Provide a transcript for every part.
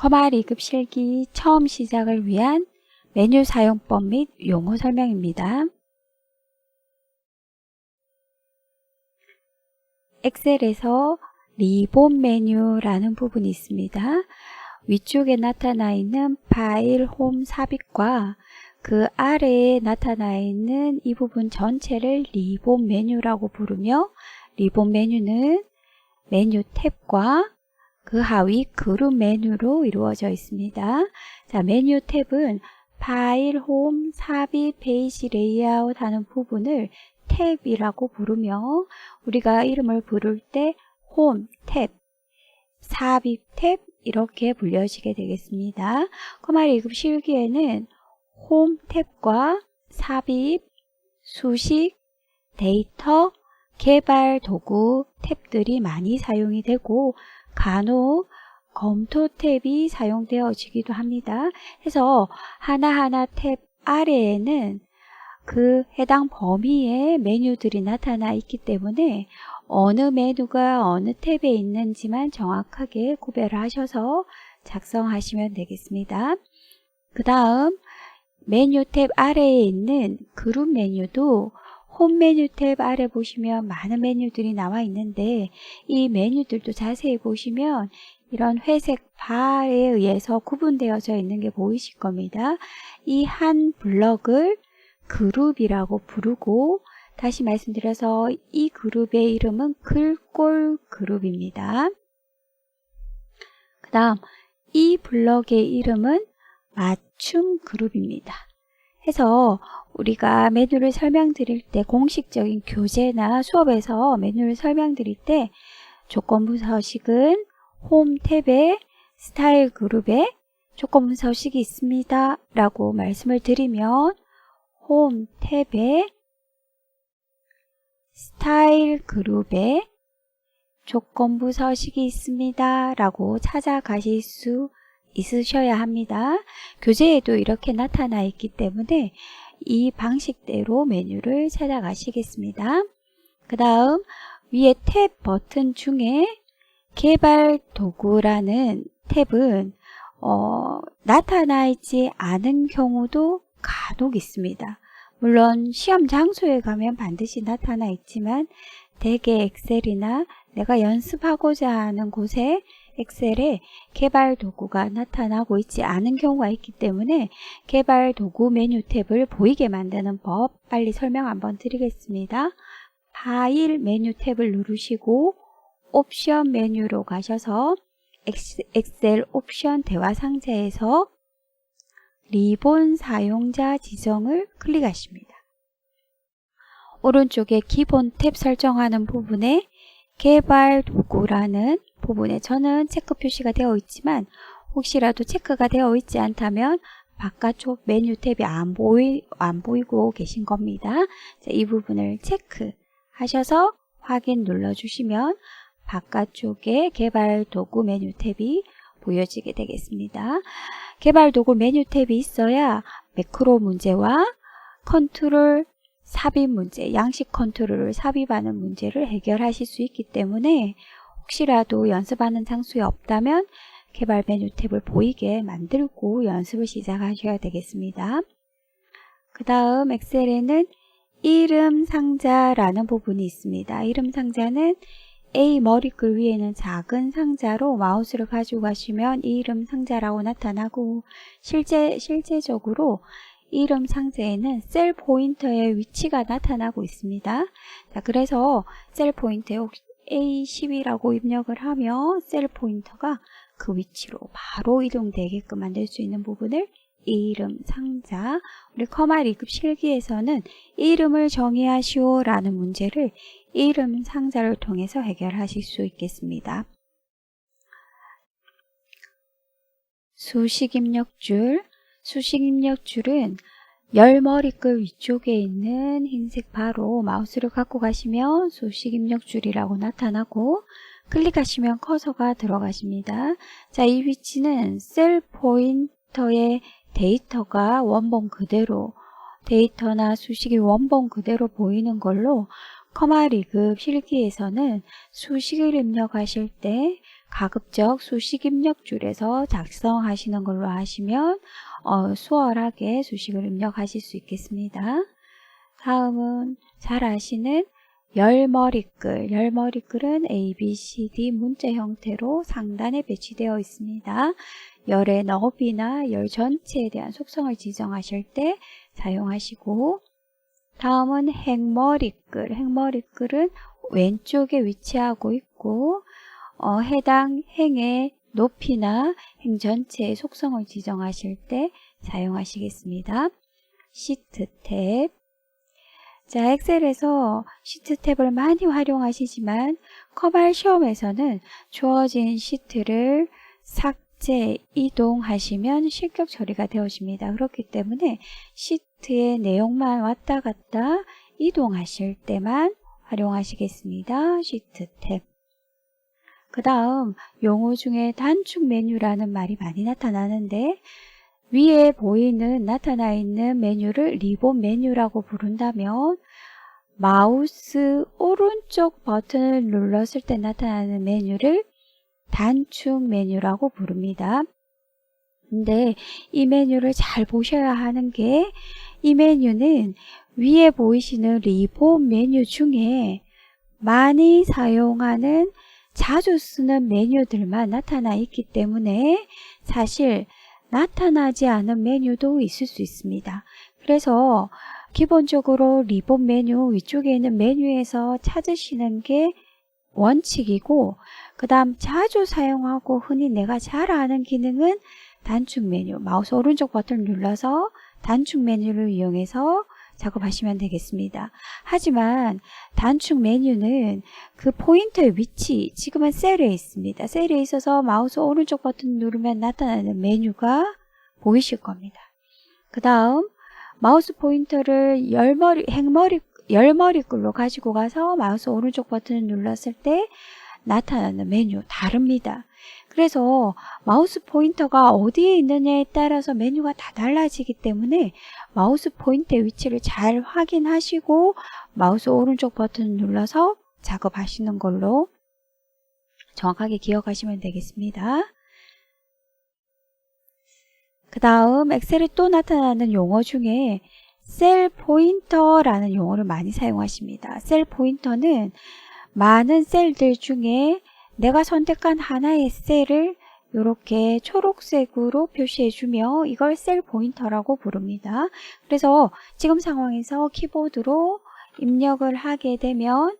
커마 리급 실기 처음 시작을 위한 메뉴 사용법 및 용어 설명입니다. 엑셀에서 리본 메뉴라는 부분이 있습니다. 위쪽에 나타나 있는 파일 홈 삽입과 그 아래에 나타나 있는 이 부분 전체를 리본 메뉴라고 부르며, 리본 메뉴는 메뉴 탭과 그 하위 그룹 메뉴로 이루어져 있습니다. 자, 메뉴 탭은 파일, 홈, 삽입, 페이지 레이아웃 하는 부분을 탭이라고 부르며, 우리가 이름을 부를 때 홈 탭, 삽입 탭 이렇게 불려지게 되겠습니다. 커마 리급 실기에는 홈 탭과 삽입, 수식, 데이터, 개발 도구 탭들이 많이 사용이 되고 간혹 검토 탭이 사용되어지기도 합니다. 해서 하나하나 탭 아래에는 그 해당 범위의 메뉴들이 나타나 있기 때문에 어느 메뉴가 어느 탭에 있는지만 정확하게 구별을 하셔서 작성하시면 되겠습니다. 그 다음 메뉴 탭 아래에 있는 그룹 메뉴도 홈 메뉴 탭 아래 보시면 많은 메뉴들이 나와 있는데, 이 메뉴들도 자세히 보시면 이런 회색 바에 의해서 구분되어져 있는 게 보이실 겁니다. 이 한 블럭을 그룹이라고 부르고, 다시 말씀드려서 이 그룹의 이름은 글꼴 그룹입니다. 그 다음 이 블럭의 이름은 맞춤 그룹입니다. 해서 우리가 메뉴를 설명드릴 때, 공식적인 교재나 수업에서 메뉴를 설명드릴 때 조건부 서식은 홈 탭에 스타일 그룹에 조건부 서식이 있습니다 라고 말씀을 드리면, 홈 탭에 스타일 그룹에 조건부 서식이 있습니다 라고 찾아가실 수 있으셔야 합니다. 교재에도 이렇게 나타나 있기 때문에 이 방식대로 메뉴를 찾아가시겠습니다. 그 다음 위에 탭 버튼 중에 개발 도구라는 탭은 나타나 있지 않은 경우도 간혹 있습니다. 물론 시험 장소에 가면 반드시 나타나 있지만 대개 엑셀이나 내가 연습하고자 하는 곳에 엑셀에 개발 도구가 나타나고 있지 않은 경우가 있기 때문에 개발 도구 메뉴 탭을 보이게 만드는 법 빨리 설명 한번 드리겠습니다. 파일 메뉴 탭을 누르시고 옵션 메뉴로 가셔서 엑셀 옵션 대화 상자에서 리본 사용자 지정을 클릭하십니다. 오른쪽에 기본 탭 설정하는 부분에 개발 도구라는 부분에 저는 체크 표시가 되어 있지만, 혹시라도 체크가 되어 있지 않다면 바깥쪽 메뉴 탭이 안 보이고 계신 겁니다. 자, 이 부분을 체크하셔서 확인 눌러주시면 바깥쪽에 개발 도구 메뉴 탭이 보여지게 되겠습니다. 개발 도구 메뉴 탭이 있어야 매크로 문제와 컨트롤 삽입 문제, 양식 컨트롤을 삽입하는 문제를 해결하실 수 있기 때문에 혹시라도 연습하는 장소에 없다면 개발 메뉴 탭을 보이게 만들고 연습을 시작하셔야 되겠습니다. 그 다음 엑셀에는 이름 상자라는 부분이 있습니다. 이름 상자는 A 머리글 위에는 작은 상자로 마우스를 가지고 가시면 이 이름 상자라고 나타나고, 실제적으로 이름 상자에는 셀 포인터의 위치가 나타나고 있습니다. 자, 그래서 셀 포인터에 A10이라고 입력을 하면 셀 포인터가 그 위치로 바로 이동되게끔 만들 수 있는 부분을 이름 상자, 우리 커마 리급 실기에서는 이름을 정의하시오 라는 문제를 이름 상자를 통해서 해결하실 수 있겠습니다. 수식 입력줄. 수식 입력줄은 열 머리글 위쪽에 있는 흰색 바로 마우스를 갖고 가시면 수식 입력줄이라고 나타나고, 클릭하시면 커서가 들어가십니다. 자, 이 위치는 셀 포인터의 데이터가 원본 그대로, 데이터나 수식이 원본 그대로 보이는 걸로 커마 리급 실기에서는 수식을 입력하실 때 가급적 수식 입력줄에서 작성하시는 걸로 하시면 수월하게 수식을 입력하실 수 있겠습니다. 다음은 잘 아시는 열머리글. 열머리글은 A, B, C, D 문자 형태로 상단에 배치되어 있습니다. 열의 너비나 열 전체에 대한 속성을 지정하실 때 사용하시고, 다음은 행머리글. 행머리글은 왼쪽에 위치하고 있고 해당 행의 높이나 행 전체의 속성을 지정하실 때 사용하시겠습니다. 시트 탭. 자, 엑셀에서 시트 탭을 많이 활용하시지만 커발 시험에서는 주어진 시트를 삭제, 이동하시면 실격 처리가 되어집니다. 그렇기 때문에 시트의 내용만 왔다 갔다 이동하실 때만 활용하시겠습니다. 시트 탭. 그 다음 용어 중에 단축 메뉴라는 말이 많이 나타나는데, 위에 보이는 나타나 있는 메뉴를 리본 메뉴라고 부른다면 마우스 오른쪽 버튼을 눌렀을 때 나타나는 메뉴를 단축 메뉴라고 부릅니다. 근데 이 메뉴를 잘 보셔야 하는 게, 이 메뉴는 위에 보이시는 리본 메뉴 중에 많이 사용하는 자주 쓰는 메뉴들만 나타나 있기 때문에 사실 나타나지 않은 메뉴도 있을 수 있습니다. 그래서 기본적으로 리본 메뉴 위쪽에 있는 메뉴에서 찾으시는 게 원칙이고, 그 다음 자주 사용하고 흔히 내가 잘 아는 기능은 단축 메뉴, 마우스 오른쪽 버튼을 눌러서 단축 메뉴를 이용해서 작업하시면 되겠습니다. 하지만 단축 메뉴는 그 포인터의 위치, 지금은 셀에 있습니다. 셀에 있어서 마우스 오른쪽 버튼 누르면 나타나는 메뉴가 보이실 겁니다. 그 다음 마우스 포인터를 열머리글로 가지고 가서 마우스 오른쪽 버튼을 눌렀을 때 나타나는 메뉴 다릅니다. 그래서 마우스 포인터가 어디에 있느냐에 따라서 메뉴가 다 달라지기 때문에 마우스 포인터의 위치를 잘 확인하시고 마우스 오른쪽 버튼을 눌러서 작업하시는 걸로 정확하게 기억하시면 되겠습니다. 그 다음 엑셀에 또 나타나는 용어 중에 셀 포인터라는 용어를 많이 사용하십니다. 셀 포인터는 많은 셀들 중에 내가 선택한 하나의 셀을 이렇게 초록색으로 표시해주며 이걸 셀 포인터라고 부릅니다. 그래서 지금 상황에서 키보드로 입력을 하게 되면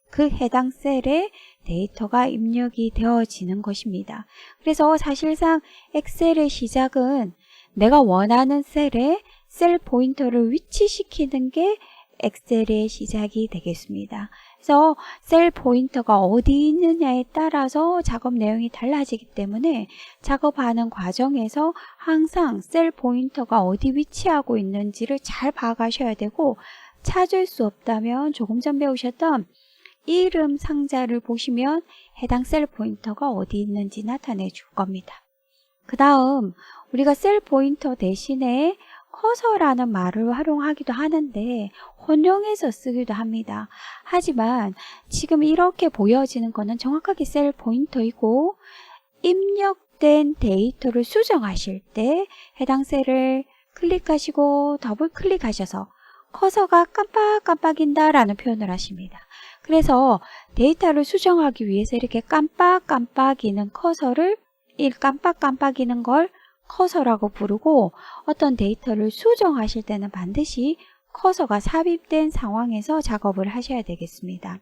그 해당 셀에 데이터가 입력이 되어지는 것입니다. 그래서 사실상 엑셀의 시작은 내가 원하는 셀에 셀 포인터를 위치시키는 게 엑셀의 시작이 되겠습니다. 그래서 셀 포인터가 어디 있느냐에 따라서 작업 내용이 달라지기 때문에 작업하는 과정에서 항상 셀 포인터가 어디 위치하고 있는지를 잘 봐가셔야 되고, 찾을 수 없다면 조금 전 배우셨던 이름 상자를 보시면 해당 셀 포인터가 어디 있는지 나타내 줄 겁니다. 그 다음 우리가 셀 포인터 대신에 커서라는 말을 활용하기도 하는데 혼용해서 쓰기도 합니다. 하지만 지금 이렇게 보여지는 것은 정확하게 셀 포인터이고, 입력된 데이터를 수정하실 때 해당 셀을 클릭하시고 더블 클릭하셔서 커서가 깜빡깜빡인다 라는 표현을 하십니다. 그래서 데이터를 수정하기 위해서 이렇게 깜빡깜빡이는 커서를, 이 깜빡깜빡이는 걸 커서라고 부르고, 어떤 데이터를 수정하실 때는 반드시 커서가 삽입된 상황에서 작업을 하셔야 되겠습니다.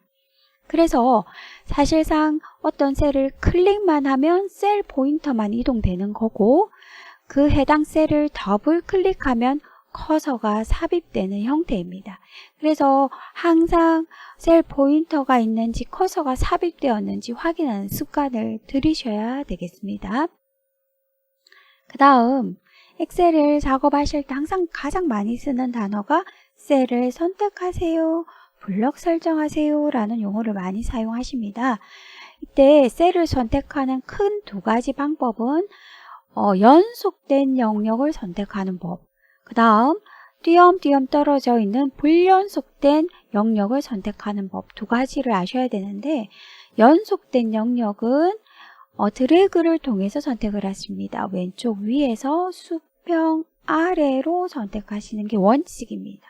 그래서 사실상 어떤 셀을 클릭만 하면 셀 포인터만 이동되는 거고, 그 해당 셀을 더블 클릭하면 커서가 삽입되는 형태입니다. 그래서 항상 셀 포인터가 있는지 커서가 삽입되었는지 확인하는 습관을 들이셔야 되겠습니다. 그 다음 엑셀을 작업하실 때 항상 가장 많이 쓰는 단어가 셀을 선택하세요, 블록 설정하세요 라는 용어를 많이 사용하십니다. 이때 셀을 선택하는 큰 두 가지 방법은 연속된 영역을 선택하는 법, 그 다음 띄엄띄엄 떨어져 있는 불연속된 영역을 선택하는 법, 두 가지를 아셔야 되는데, 연속된 영역은 드래그를 통해서 선택을 하십니다. 왼쪽 위에서 수평 아래로 선택하시는 게 원칙입니다.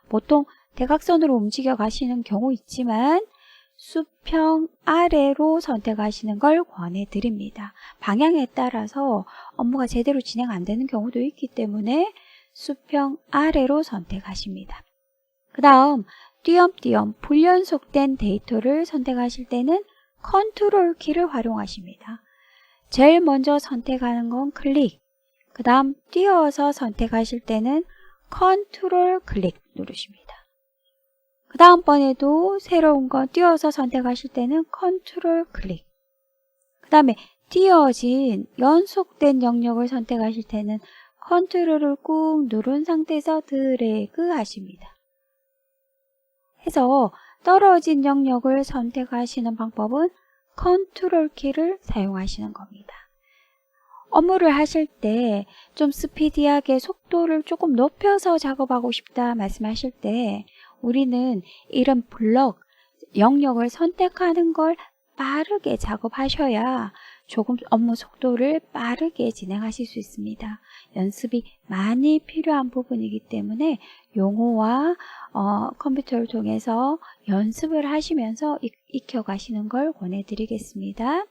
보통 대각선으로 움직여 가시는 경우 있지만 수평 아래로 선택하시는 걸 권해드립니다. 방향에 따라서 업무가 제대로 진행 안 되는 경우도 있기 때문에 수평 아래로 선택하십니다. 그 다음 띄엄띄엄 불연속된 데이터를 선택하실 때는 컨트롤 키를 활용하십니다. 제일 먼저 선택하는 건 클릭, 그 다음 띄어서 선택하실 때는 컨트롤 클릭 누르십니다. 그 다음번에도 새로운 거 띄어서 선택하실 때는 컨트롤 클릭, 그 다음에 띄어진 연속된 영역을 선택하실 때는 컨트롤을 꾹 누른 상태에서 드래그 하십니다. 해서 떨어진 영역을 선택하시는 방법은 컨트롤 키를 사용하시는 겁니다. 업무를 하실 때 좀 스피디하게 속도를 조금 높여서 작업하고 싶다 말씀하실 때 우리는 이런 블럭, 영역을 선택하는 걸 빠르게 작업하셔야 조금 업무 속도를 빠르게 진행하실 수 있습니다. 연습이 많이 필요한 부분이기 때문에 용어와 컴퓨터를 통해서 연습을 하시면서 익혀가시는 걸 권해드리겠습니다.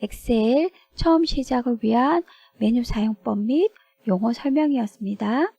엑셀 처음 시작을 위한 메뉴 사용법 및 용어 설명이었습니다.